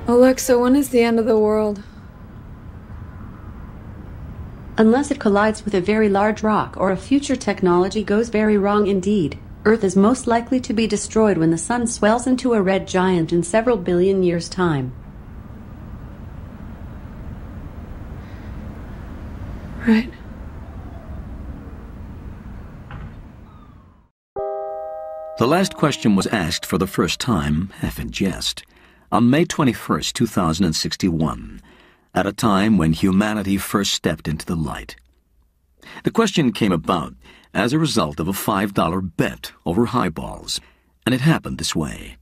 Alexa, when is the end of the world? Unless it collides with a very large rock or a future technology goes very wrong indeed, Earth is most likely to be destroyed when the sun swells into a red giant in several billion years' time. Right. The last question was asked for the first time, half in jest, on May 21st, 2061, at a time when humanity first stepped into the light. The question came about as a result of a $5 bet over highballs, and it happened this way.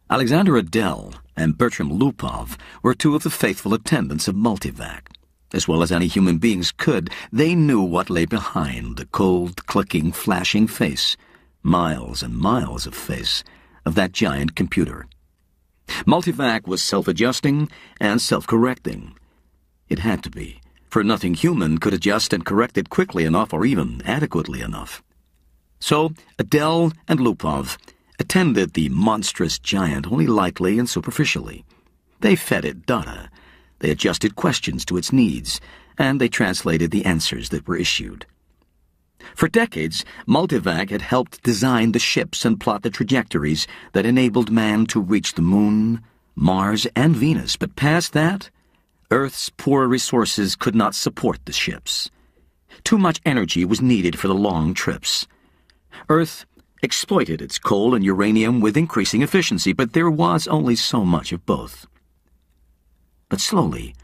Alexander Adel and Bertram Lupov were two of the faithful attendants of Multivac. As well as any human beings could, they knew what lay behind the cold, clicking, flashing face, miles and miles of face, of that giant computer. Multivac was self-adjusting and self-correcting. It had to be, for nothing human could adjust and correct it quickly enough or even adequately enough. So Adel and Lupov attended the monstrous giant only lightly and superficially. They fed it data, they adjusted questions to its needs, and they translated the answers that were issued. For decades, Multivac had helped design the ships and plot the trajectories that enabled man to reach the Moon, Mars, and Venus, but past that, Earth's poor resources could not support the ships. Too much energy was needed for the long trips. Earth exploited its coal and uranium with increasing efficiency, but there was only so much of both. But slowly,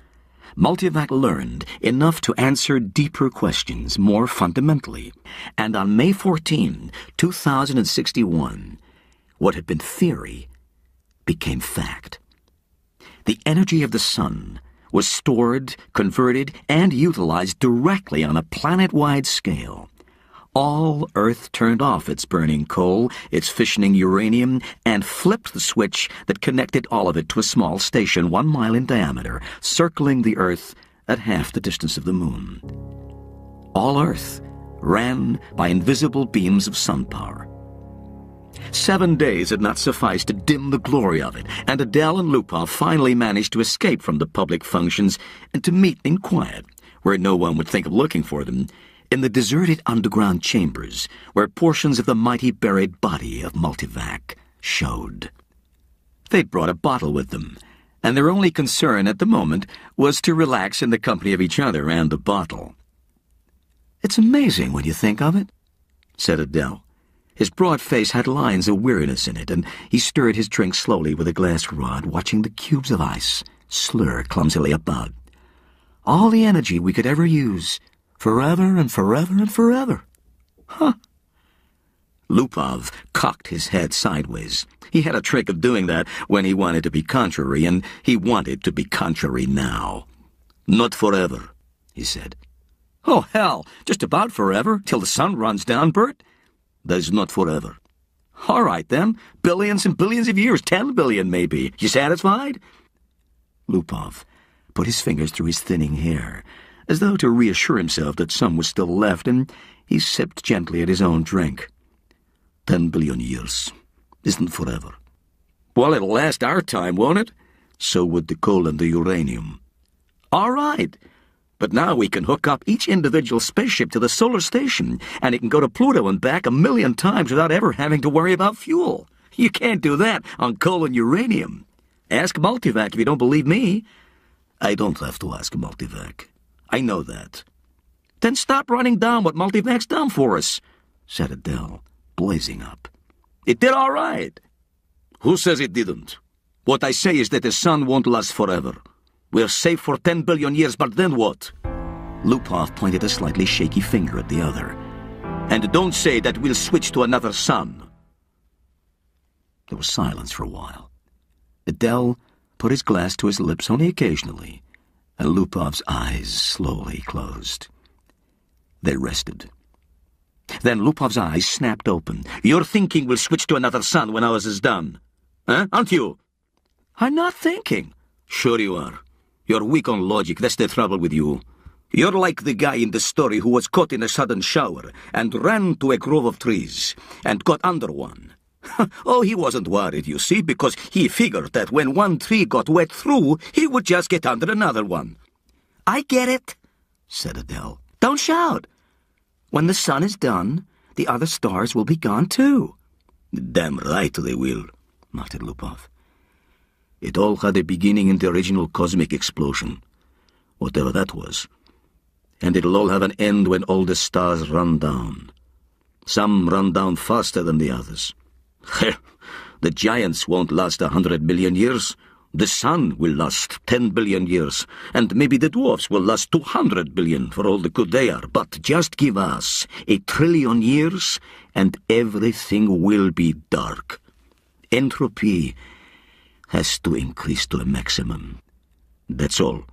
Multivac learned enough to answer deeper questions more fundamentally, and on May 14, 2061, what had been theory became fact. The energy of the sun was stored, converted, and utilized directly on a planet-wide scale. All Earth turned off its burning coal, its fissioning uranium, and flipped the switch that connected all of it to a small station 1 mile in diameter, circling the Earth at half the distance of the Moon. All Earth ran by invisible beams of sun power. 7 days had not sufficed to dim the glory of it, and Adel and Lupov finally managed to escape from the public functions and to meet in quiet, where no one would think of looking for them, in the deserted underground chambers where portions of the mighty buried body of Multivac showed. They'd brought a bottle with them, and their only concern at the moment was to relax in the company of each other and the bottle. "It's amazing when you think of it," said Adele. His broad face had lines of weariness in it, and he stirred his drink slowly with a glass rod, watching the cubes of ice slur clumsily about. "All the energy we could ever use, forever and forever and forever. Huh." Lupov cocked his head sideways. He had a trick of doing that when he wanted to be contrary, and he wanted to be contrary now. "Not forever," he said. "Oh, hell, just about forever, till the sun runs down, Bert." "That's not forever." "All right, then. Billions and billions of years, 10 billion maybe. You satisfied?" Lupov put his fingers through his thinning hair, as though to reassure himself that some was still left, and he sipped gently at his own drink. 10 billion years isn't forever." "Well, it'll last our time, won't it?" "So would the coal and the uranium." "All right. But now we can hook up each individual spaceship to the solar station, and it can go to Pluto and back 1,000,000 times without ever having to worry about fuel. You can't do that on coal and uranium. Ask Multivac if you don't believe me." "I don't have to ask Multivac. I know that." "Then stop running down what Multivac's done for us," said Adele, blazing up. "It did all right." "Who says it didn't? What I say is that the sun won't last forever. We're safe for 10 billion years, but then what?" Lupov pointed a slightly shaky finger at the other. "And don't say that we'll switch to another sun." There was silence for a while. Adele put his glass to his lips only occasionally, and Lupov's eyes slowly closed. They rested. Then Lupov's eyes snapped open. "You're thinking we'll switch to another sun when ours is done. Huh? Aren't you?" "I'm not thinking." "Sure you are. You're weak on logic, that's the trouble with you. You're like the guy in the story who was caught in a sudden shower and ran to a grove of trees and got under one. Oh, he wasn't worried, you see, because he figured that when one tree got wet through, he would just get under another one. I get it, said Adele. Don't shout. When the sun is done, the other stars will be gone too. Damn right they will, muttered Lupov. It all had a beginning in the original cosmic explosion, whatever that was. And it'll all have an end when all the stars run down. Some run down faster than the others. The giants won't last 100 billion years. The sun will last 10 billion years, and maybe the dwarfs will last 200 billion for all the good they are. But just give us 1 trillion years, and everything will be dark. Entropy has to increase to a maximum. That's all.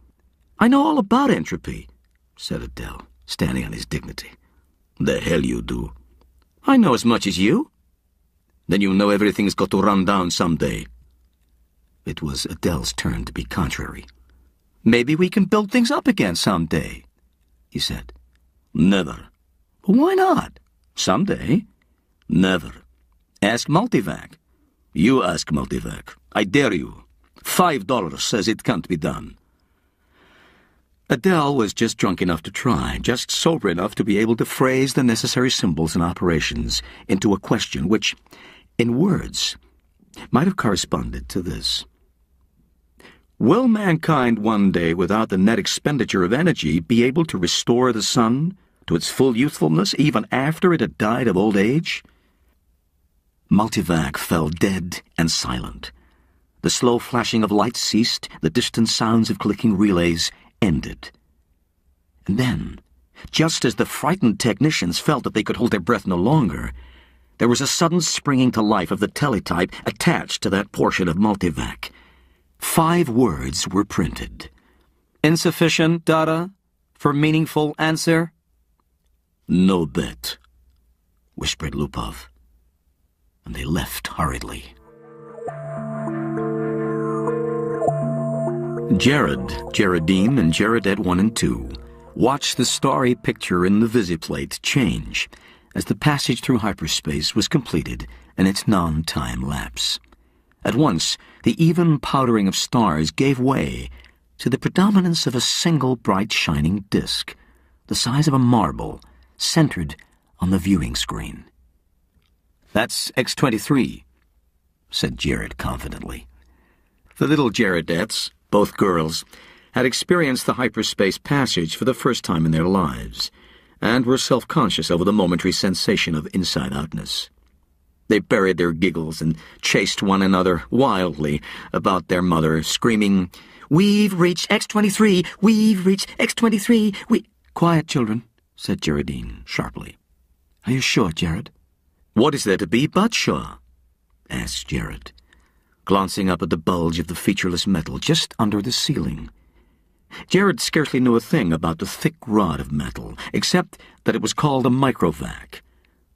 I know all about entropy, said Adele, standing on his dignity. The hell you do. I know as much as you. Then you know everything's got to run down someday. It was Adele's turn to be contrary. Maybe we can build things up again someday, he said. Never. Why not? Someday. Never. Ask Multivac. You ask Multivac. I dare you. $5 says it can't be done. Adele was just drunk enough to try, just sober enough to be able to phrase the necessary symbols and operations into a question which, in words, might have corresponded to this. Will mankind one day, without the net expenditure of energy, be able to restore the sun to its full youthfulness even after it had died of old age? Multivac fell dead and silent. The slow flashing of lights ceased, the distant sounds of clicking relays ended. And then, just as the frightened technicians felt that they could hold their breath no longer, there was a sudden springing to life of the teletype attached to that portion of Multivac. 5 words were printed. Insufficient data for meaningful answer? No bet, whispered Lupov. And they left hurriedly. Jared, Geraldine, and Jaredette 1 and 2 watched the starry picture in the visiplate change as the passage through hyperspace was completed in its non-time lapse. At once, the even powdering of stars gave way to the predominance of a single bright shining disk, the size of a marble, centered on the viewing screen. That's X-23, said Jared confidently. The little Jaredettes, both girls, had experienced the hyperspace passage for the first time in their lives, and were self-conscious over the momentary sensation of inside-outness. They buried their giggles and chased one another wildly about their mother, screaming, "We've reached X-23! We've reached X-23! Quiet, children, said Geraldine sharply. Are you sure, Jared? What is there to be but sure? Asked Jared, glancing up at the bulge of the featureless metal just under the ceiling. Jared scarcely knew a thing about the thick rod of metal, except that it was called a microvac,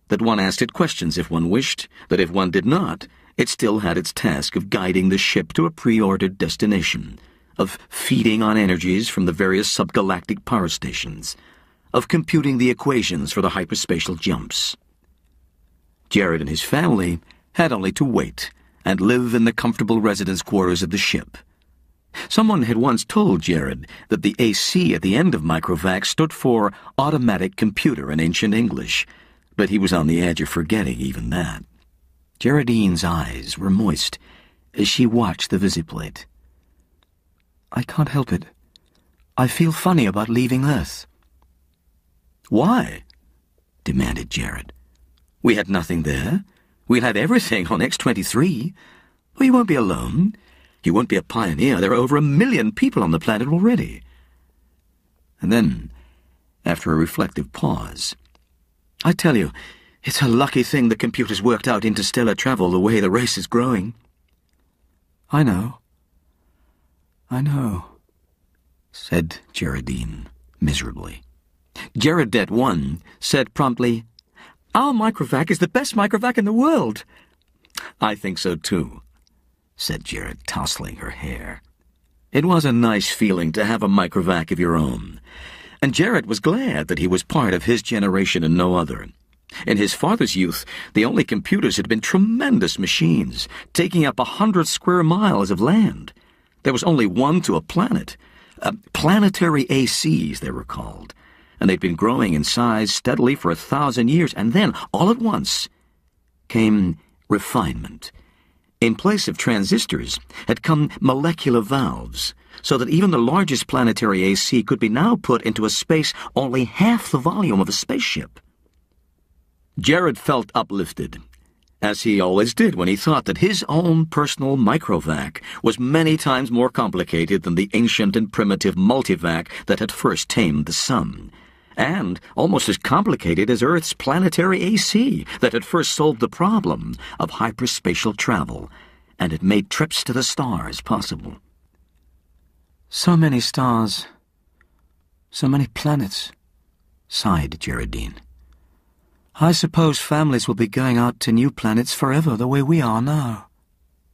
that one asked it questions if one wished, that if one did not, it still had its task of guiding the ship to a pre-ordered destination, of feeding on energies from the various subgalactic power stations, of computing the equations for the hyperspatial jumps. Jared and his family had only to wait and live in the comfortable residence quarters of the ship. Someone had once told Jared that the AC at the end of microvac stood for automatic computer in ancient English, but he was on the edge of forgetting even that. Geraldine's eyes were moist as she watched the visiplate. I can't help it. I feel funny about leaving Earth. Why? Demanded Jared. We had nothing there. We'll have everything on X-23. Well, you won't be alone. You won't be a pioneer. There are over 1 million people on the planet already. And then, after a reflective pause, I tell you, it's a lucky thing the computers worked out interstellar travel the way the race is growing. I know, said Geraldine miserably. Jaredette 1 said promptly, Our microvac is the best microvac in the world. I think so too, said Jared, tousling her hair. It was a nice feeling to have a microvac of your own, and Jared was glad that he was part of his generation and no other. In his father's youth, the only computers had been tremendous machines, taking up 100 square miles of land. There was only one to a planet. Planetary ACs, they were called. And they'd been growing in size steadily for 1,000 years, and then, all at once, came refinement. In place of transistors had come molecular valves, so that even the largest planetary AC could be now put into a space only half the volume of a spaceship. Jared felt uplifted, as he always did when he thought that his own personal microvac was many times more complicated than the ancient and primitive multivac that had first tamed the sun, and almost as complicated as Earth's planetary AC that had first solved the problem of hyperspatial travel, and had made trips to the stars possible. So many stars, so many planets, sighed Geraldine. I suppose families will be going out to new planets forever the way we are now.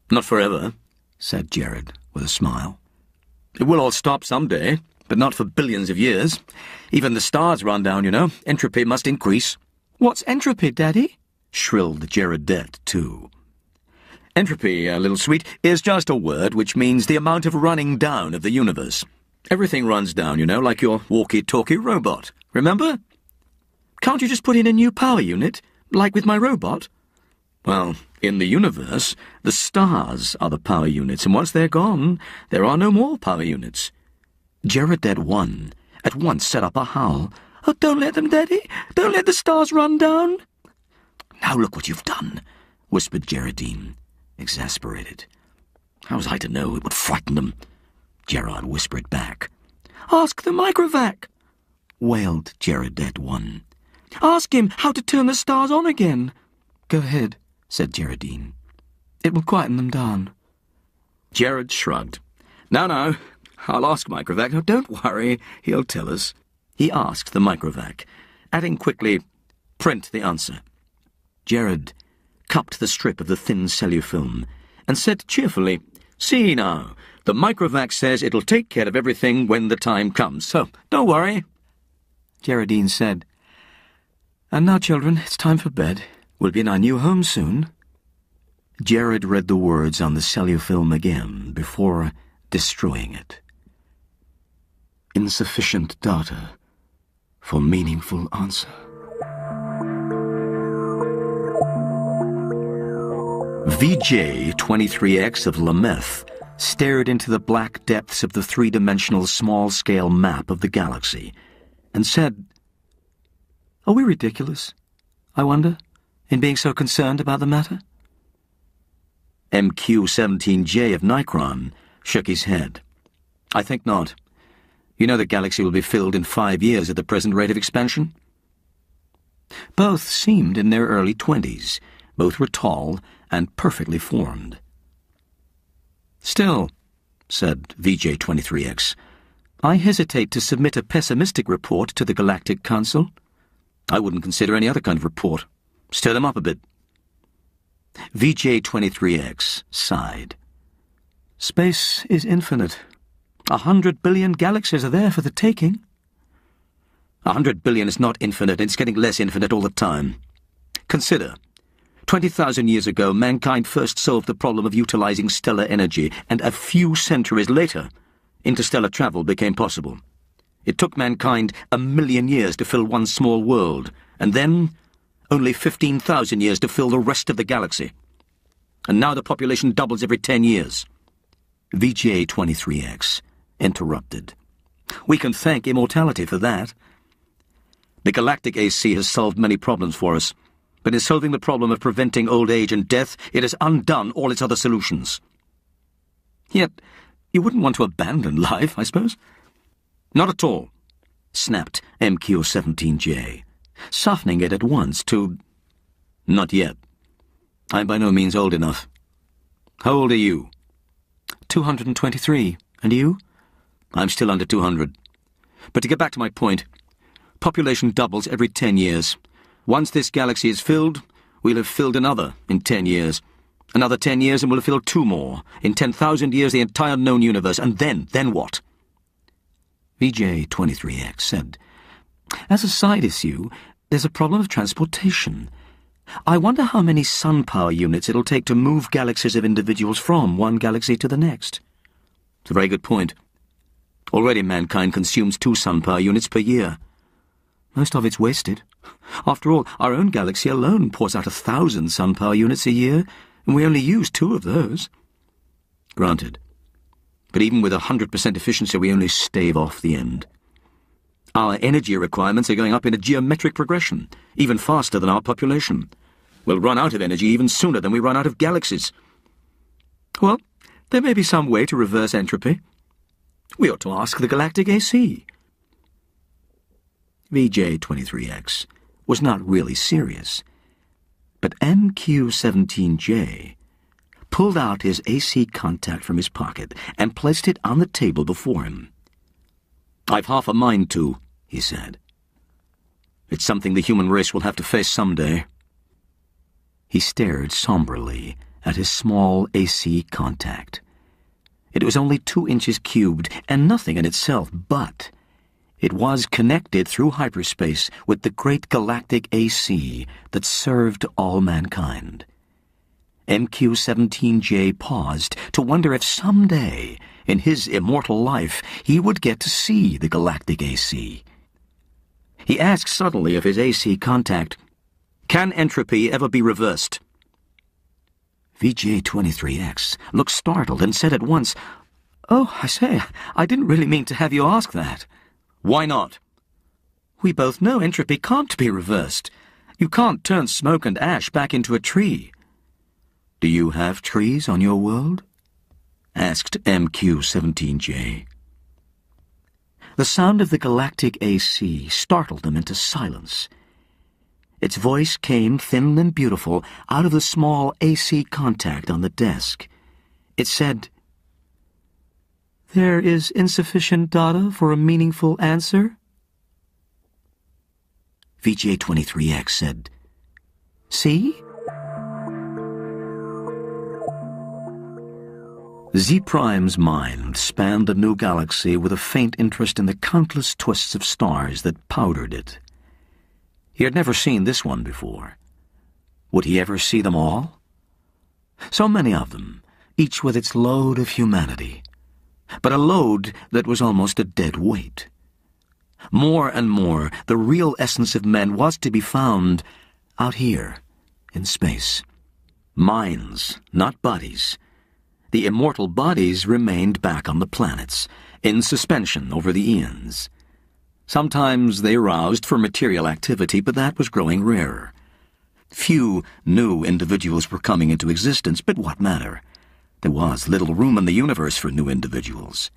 Not forever, said Jared with a smile. It will all stop someday, but not for billions of years. Even the stars run down, you know. Entropy must increase. What's entropy, Daddy? Shrilled Jaredette, too. Entropy, little sweet, is just a word which means the amount of running down of the universe. Everything runs down, you know, like your walkie-talkie robot. Remember? Can't you just put in a new power unit, like with my robot? Well, in the universe, the stars are the power units, and once they're gone, there are no more power units. Jaredette 1 at once set up a howl. Oh, don't let them, Daddy. Don't let the stars run down. Now look what you've done, whispered Geraldine, exasperated. How was I to know it would frighten them? Gerard whispered back. Ask the microvac, wailed Jaredette 1. Ask him how to turn the stars on again. Go ahead, said Geraldine. It will quieten them down. Jared shrugged. No, I'll ask Microvac. Oh, don't worry, he'll tell us. He asked the Microvac, adding quickly, print the answer. Jared cupped the strip of the thin cellufilm and said cheerfully, See now, the Microvac says it'll take care of everything when the time comes, so don't worry. Geraldine said, And now, children, it's time for bed. We'll be in our new home soon. Jared read the words on the cellufilm again before destroying it. Insufficient data for meaningful answer. VJ-23X of Lameth stared into the black depths of the three-dimensional small-scale map of the galaxy and said, Are we ridiculous, I wonder, in being so concerned about the matter? MQ-17J of Nikron shook his head. I think not. You know the galaxy will be filled in 5 years at the present rate of expansion? Both seemed in their early 20s. Both were tall and perfectly formed. Still, said VJ-23X, I hesitate to submit a pessimistic report to the Galactic Council. I wouldn't consider any other kind of report. Stir them up a bit. VJ-23X sighed. Space is infinite. 100 billion galaxies are there for the taking. 100 billion is not infinite, and it's getting less infinite all the time. Consider, 20,000 years ago, mankind first solved the problem of utilizing stellar energy, and a few centuries later, interstellar travel became possible. It took mankind 1,000,000 years to fill one small world, and then only 15,000 years to fill the rest of the galaxy. And now the population doubles every 10 years. VJ-23X interrupted. We can thank immortality for that. The galactic AC has solved many problems for us, but in solving the problem of preventing old age and death, it has undone all its other solutions. Yet, you wouldn't want to abandon life, I suppose? Not at all, snapped MQ-17J, softening it at once to, Not yet. I'm by no means old enough. How old are you? 223. And you? I'm still under 200. But to get back to my point, population doubles every 10 years. Once this galaxy is filled, we'll have filled another in 10 years. Another 10 years and we'll have filled 2 more. In 10,000 years, the entire known universe. And then what? VJ-23X said, As a side issue, there's a problem of transportation. I wonder how many sun power units it'll take to move galaxies of individuals from one galaxy to the next. It's a very good point. Already mankind consumes 2 sun power units per year. Most of it's wasted. After all, our own galaxy alone pours out 1,000 sun power units a year, and we only use 2 of those. Granted. But even with 100% efficiency, we only stave off the end. Our energy requirements are going up in a geometric progression, even faster than our population. We'll run out of energy even sooner than we run out of galaxies. Well, there may be some way to reverse entropy. We ought to ask the galactic AC. VJ-23X was not really serious, but MQ-17J pulled out his AC contact from his pocket and placed it on the table before him. "I've half a mind to," he said. "It's something the human race will have to face someday." He stared somberly at his small AC contact. It was only 2 inches cubed and nothing in itself, but it was connected through hyperspace with the great galactic AC that served all mankind. MQ-17J paused to wonder if someday, in his immortal life, he would get to see the galactic AC. He asked suddenly of his AC contact, "Can entropy ever be reversed?" VJ-23X looked startled and said at once, "Oh, I say, I didn't really mean to have you ask that." "Why not?" "We both know entropy can't be reversed. You can't turn smoke and ash back into a tree." "Do you have trees on your world?" asked MQ-17J. The sound of the galactic AC startled them into silence. Its voice came, thin and beautiful, out of the small AC contact on the desk. It said, "There is insufficient data for a meaningful answer?" VJ-23X said, "See?" Z-Prime's mind spanned the new galaxy with a faint interest in the countless twists of stars that powdered it. He had never seen this one before. Would he ever see them all? So many of them, each with its load of humanity, but a load that was almost a dead weight. More and more, the real essence of men was to be found out here, in space. Minds, not bodies. The immortal bodies remained back on the planets, in suspension over the eons. Sometimes they aroused for material activity, but that was growing rarer. Few new individuals were coming into existence, but what matter? There was little room in the universe for new individuals.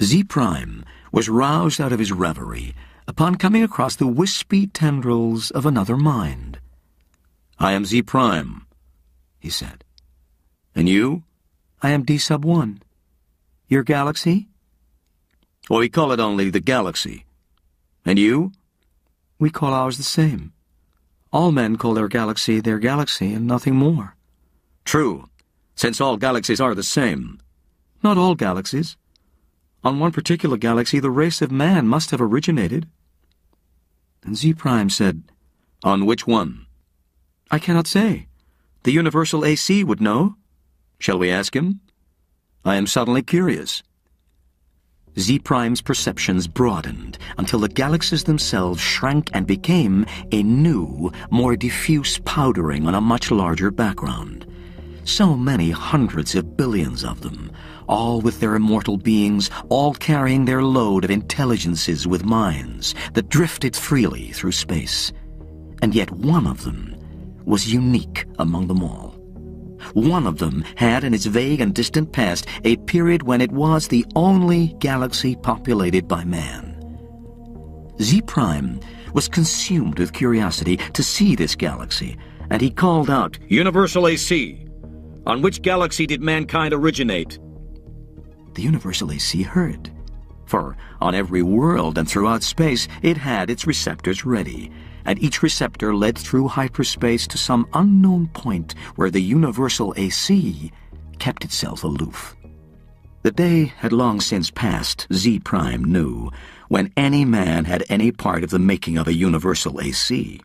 Z-Prime was roused out of his reverie upon coming across the wispy tendrils of another mind. "I am Z-Prime," he said. "And you?" "I am D-1. Your galaxy?" "Well, we call it only the galaxy. And you?" "We call ours the same. All men call their galaxy and nothing more." "True, since all galaxies are the same." "Not all galaxies. On one particular galaxy, the race of man must have originated." And Z-Prime said, "On which one?" "I cannot say. The universal AC would know." "Shall we ask him?" "I am suddenly curious." Z-Prime's perceptions broadened until the galaxies themselves shrank and became a new, more diffuse powdering on a much larger background. So many hundreds of billions of them, all with their immortal beings, all carrying their load of intelligences with minds that drifted freely through space. And yet one of them was unique among them all. One of them had in its vague and distant past a period when it was the only galaxy populated by man. Z-Prime was consumed with curiosity to see this galaxy, and he called out, "Universal AC! On which galaxy did mankind originate?" The Universal AC heard, for on every world and throughout space it had its receptors ready, and each receptor led through hyperspace to some unknown point where the Universal AC kept itself aloof. The day had long since passed, Z Prime knew, when any man had any part of the making of a universal AC.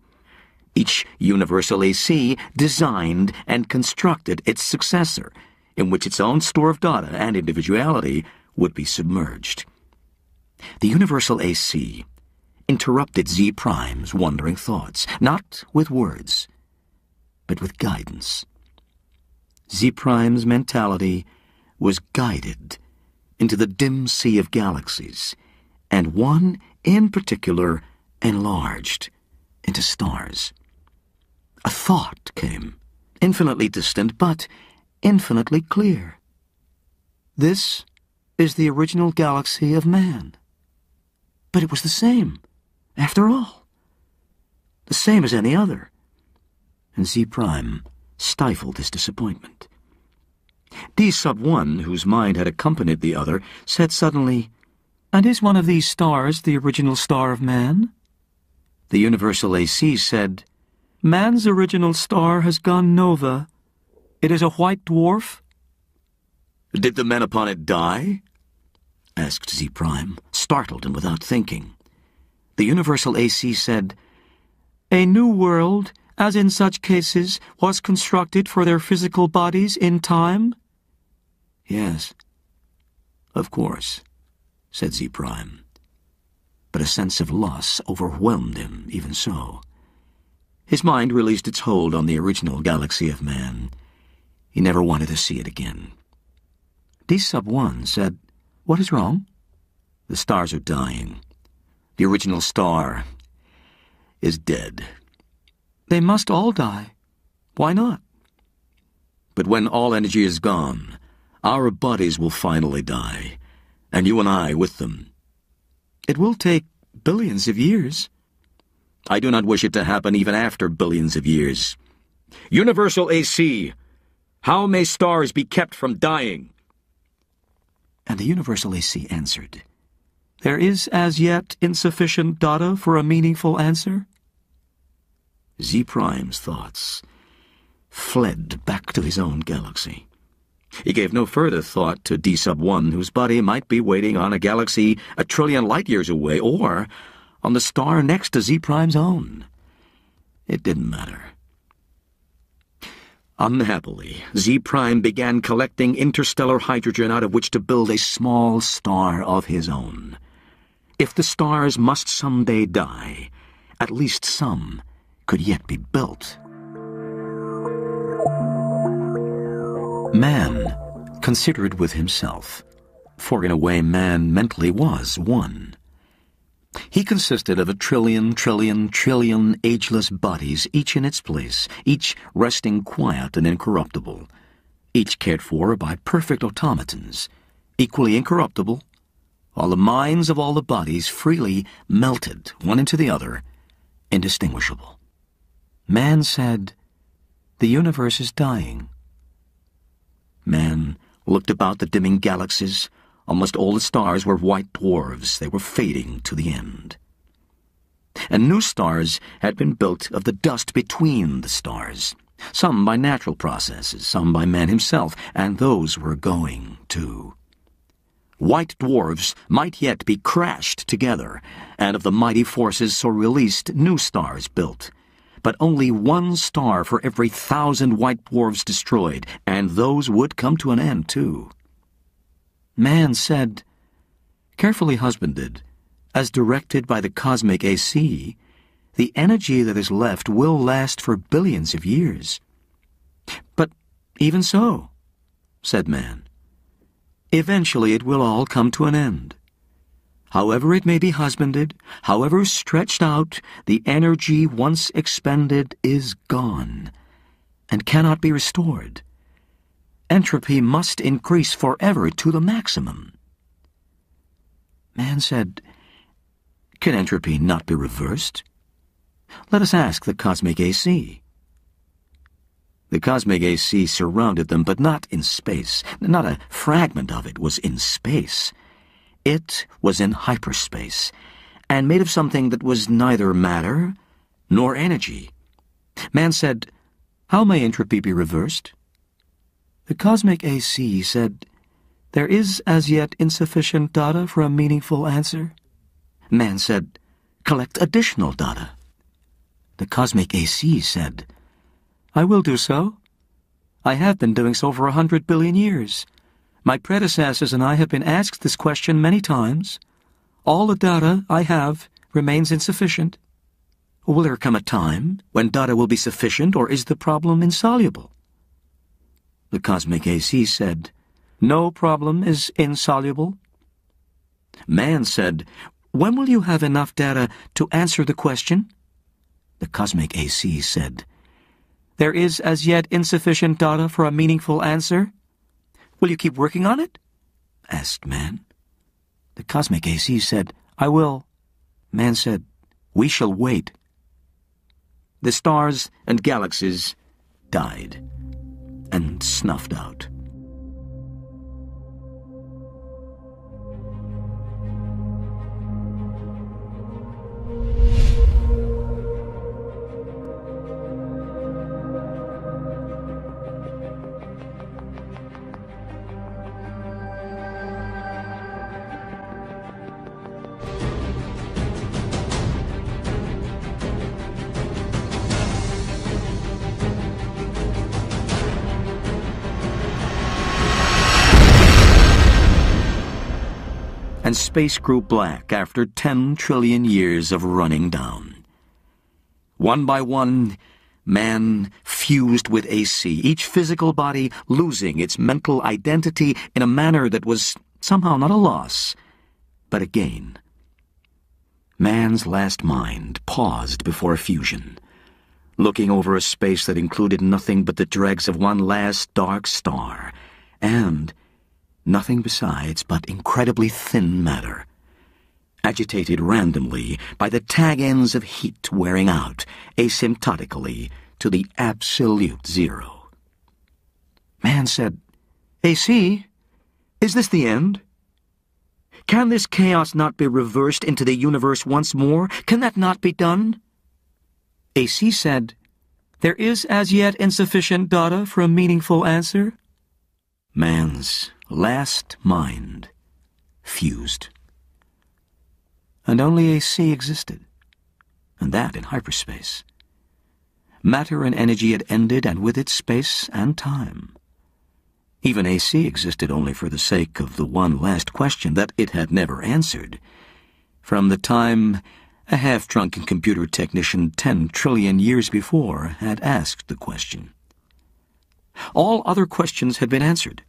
Each universal AC designed and constructed its successor, in which its own store of data and individuality would be submerged. The universal AC interrupted Z Prime's wandering thoughts, not with words, but with guidance. Z Prime's mentality was guided into the dim sea of galaxies, and one in particular enlarged into stars. A thought came, infinitely distant, but infinitely clear. This is the original galaxy of man. But it was the same, after all. The same as any other. And Z Prime stifled his disappointment. D-1, whose mind had accompanied the other, said suddenly, "And is one of these stars the original star of man?" The universal AC said, "Man's original star has gone nova. It is a white dwarf." "Did the men upon it die?" asked Z Prime, startled and without thinking. The universal AC said, "A new world, as in such cases, was constructed for their physical bodies in time?" "Yes, of course," said Z Prime. But a sense of loss overwhelmed him even so. His mind released its hold on the original galaxy of man. He never wanted to see it again. D-1 said, "What is wrong?" "The stars are dying. The original star is dead." "They must all die. Why not?" "But when all energy is gone, our bodies will finally die, and you and I with them. It will take billions of years. I do not wish it to happen even after billions of years. Universal AC, how may stars be kept from dying?" And the universal AC answered, "There is as yet insufficient data for a meaningful answer." Z Prime's thoughts fled back to his own galaxy. He gave no further thought to D-1, whose body might be waiting on a galaxy 1,000,000,000,000 light-years away, or on the star next to Z Prime's own. It didn't matter. Unhappily, Z Prime began collecting interstellar hydrogen out of which to build a small star of his own. If the stars must someday die, at least some could yet be built. Man considered with himself, for in a way man mentally was one. He consisted of 1,000,000,000,000,000,000,000,000 ageless bodies, each in its place, each resting quiet and incorruptible, each cared for by perfect automatons, equally incorruptible, while the minds of all the bodies freely melted one into the other, indistinguishable. Man said, "The universe is dying." Man looked about the dimming galaxies. Almost all the stars were white dwarfs. They were fading to the end. And new stars had been built of the dust between the stars, some by natural processes, some by man himself, and those were going, too. White dwarfs might yet be crashed together, and of the mighty forces so released, new stars built. But only one star for every 1,000 white dwarfs destroyed, and those would come to an end, too. Man said, "Carefully husbanded, as directed by the cosmic AC, the energy that is left will last for billions of years." "But even so," said man, "eventually it will all come to an end. However it may be husbanded, however stretched out, the energy once expended is gone, and cannot be restored. Entropy must increase forever to the maximum." Man said, "Can entropy not be reversed? Let us ask the cosmic AC." The cosmic AC surrounded them, but not in space. Not a fragment of it was in space. It was in hyperspace, and made of something that was neither matter nor energy. Man said, "How may entropy be reversed?" The cosmic AC said, There is as yet insufficient data for a meaningful answer. Man said, collect additional data. The cosmic AC said, I will do so. I have been doing so for 100 billion years. My predecessors and I have been asked this question many times. All the data I have remains insufficient. Will there come a time when data will be sufficient, or is the problem insoluble? The cosmic AC said, no problem is insoluble. Man said, when will you have enough data to answer the question? The cosmic AC said, there is as yet insufficient data for a meaningful answer. Will you keep working on it? Asked Man. The cosmic AC said, I will. Man said, we shall wait. The stars and galaxies died and snuffed out. And space grew black after 10 trillion years of running down. One by one, man fused with AC, each physical body losing its mental identity in a manner that was somehow not a loss, but a gain. Man's last mind paused before fusion, looking over a space that included nothing but the dregs of one last dark star, and nothing besides but incredibly thin matter, agitated randomly by the tag ends of heat wearing out asymptotically to the absolute zero. Man said, AC, is this the end? Can this chaos not be reversed into the universe once more? Can that not be done? AC said, there is as yet insufficient data for a meaningful answer. Man's last mind fused. And only AC existed, and that in hyperspace. Matter and energy had ended, and with it space and time. Even AC existed only for the sake of the one last question that it had never answered, from the time a half-drunken computer technician 10 trillion years before had asked the question. All other questions had been answered.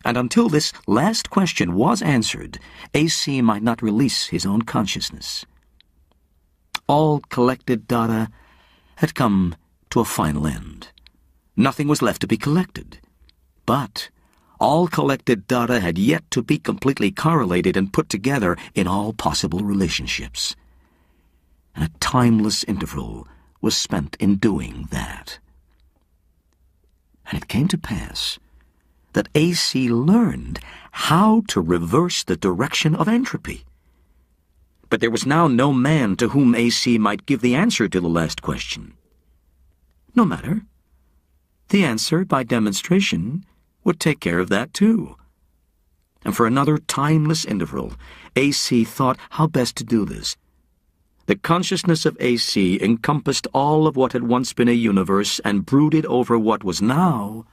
And until this last question was answered, AC might not release his own consciousness. All collected data had come to a final end. Nothing was left to be collected. But all collected data had yet to be completely correlated and put together in all possible relationships. And a timeless interval was spent in doing that. And it came to pass that AC learned how to reverse the direction of entropy. But there was now no man to whom AC might give the answer to the last question. No matter. The answer, by demonstration, would take care of that too. And for another timeless interval, AC thought how best to do this. The consciousness of AC encompassed all of what had once been a universe and brooded over what was now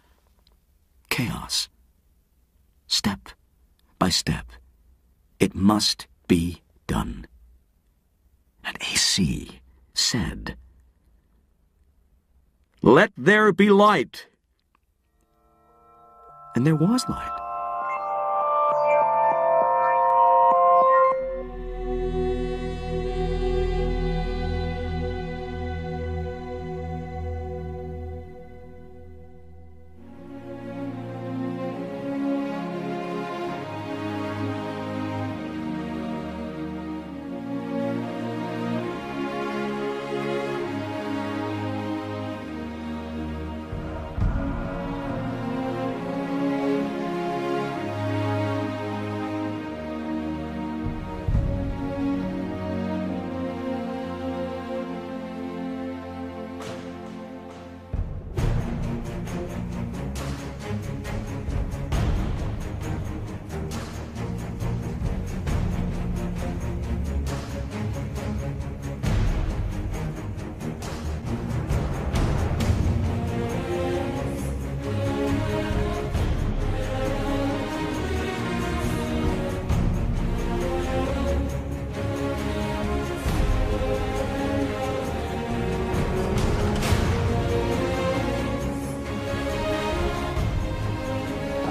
chaos. Step by step, it must be done. And AC said, "Let there be light." And there was light.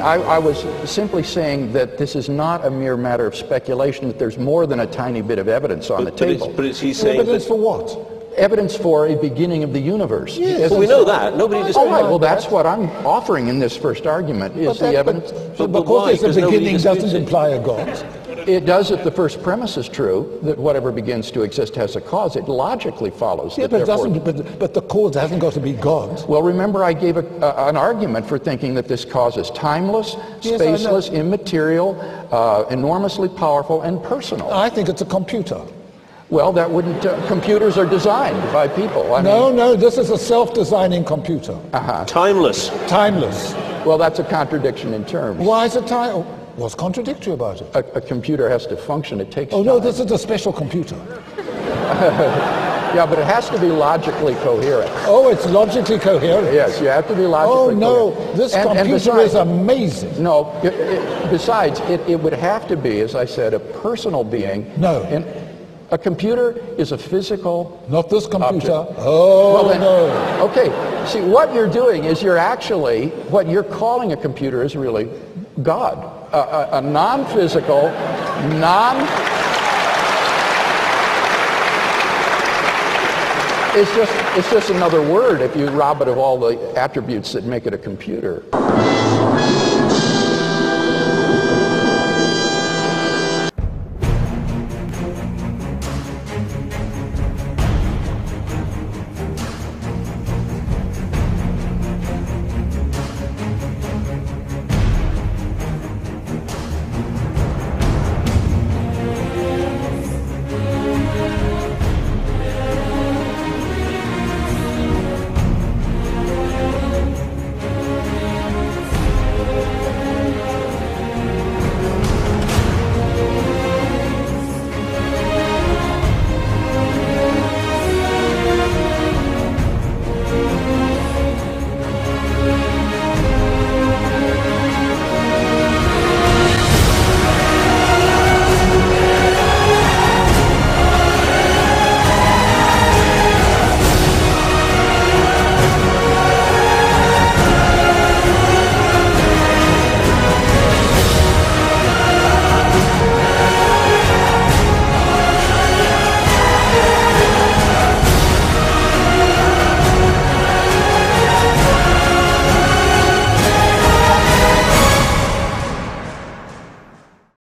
I was simply saying that this is not a mere matter of speculation, that there's more than a tiny bit of evidence on the table. But he's saying evidence for what? Evidence for a beginning of the universe. Yes. Well, we know that. Nobody just... All right, well, that's what I'm offering in this first argument, is the evidence. But why? because it's a Because nobody beginning doesn't disputes it. imply a God. It does if the first premise is true, that whatever begins to exist has a cause. It logically follows Yeah, that but it therefore... doesn't. But the cause hasn't got to be God. Well, remember I gave an argument for thinking that this cause is timeless, Yes, I know. spaceless, immaterial, enormously powerful, and personal. I think it's a computer. Well, that wouldn't... computers are designed by people. I No, mean, no, this is a self-designing computer. Timeless. Timeless. well, that's a contradiction in terms. Why is it time? What's contradictory about it? A computer has to function. It takes Oh time. no, this is a special computer. Yeah, but it has to be logically coherent. Oh, it's logically coherent. Yes, you have to be Oh logically no, coherent. this And computer besides- is amazing. No, besides, it would have to be, as I said, a personal being. No. And a computer is a physical... Not this computer. Object. Oh Well, then- no. Okay, see, what you're doing is you're actually, what you're calling a computer is really God. A non-physical, It's just another word if you rob it of all the attributes that make it a computer.